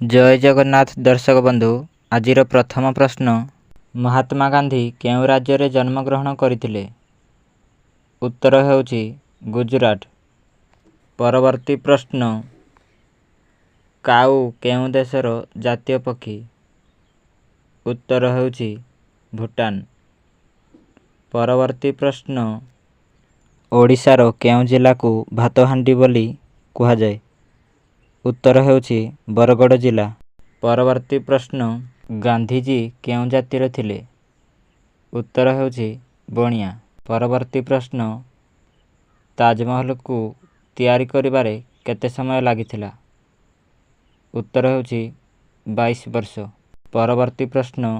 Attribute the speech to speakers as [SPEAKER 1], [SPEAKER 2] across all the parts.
[SPEAKER 1] जय जगन्नाथ दर्शक बंधु आजिर प्रथम प्रश्न महात्मा गांधी केउ राज्य रे जन्म ग्रहण करथिले। उत्तर हेउची गुजरात। परवर्ती प्रश्न काऊ केउ देशर जातीय पक्षी। उत्तर हेउची भूटान। परवर्ती प्रश्न ओडिशार केउ जिला को भातहांडी बोली कुहा जाए। उत्तर हेउची बरगड़ जिला। परवर्ती प्रश्न गांधीजी केउ जातिर थिले। उत्तर हेउची बणिया। परवर्ती प्रश्न ताजमहल को तैयारी करिबारे केते समय लागिथिला। उत्तर हेउची 22 वर्ष। परवर्ती प्रश्न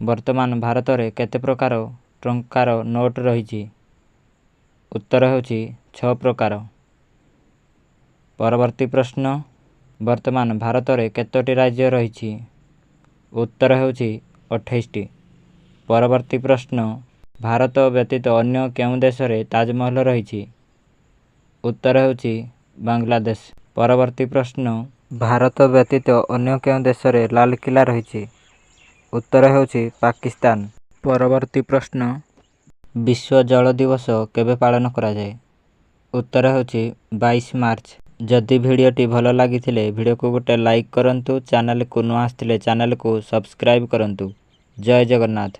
[SPEAKER 1] वर्तमान भारत रे केते प्रकार टंकार नोट रहिछि। उत्तर हेउची 6 प्रकार। परवर्ती प्रश्न वर्तमान भारत रे केतोटी राज्य रहिछि। उत्तर हेउची 28 टी। परवर्ती प्रश्न भारत व्यतीत अन्य केउ देश रे ताजमहल रहिछि। उत्तर हेउची बांग्लादेश। परवर्ती प्रश्न भारत व्यतीत अन्य केउ देश रे लाल किला रहिछि। उत्तर हेउची पाकिस्तान। परवर्ती प्रश्न विश्व जल दिवस केबे पालन करा जाए। उत्तर हेउची 22 मार्च। जदि भिडियोटी भल लागिथिले भिडियो को गोटे लाइक करंतु, चैनल को नुआ आस्थिले चैनल को सब्सक्राइब करंतु। जय जगन्नाथ।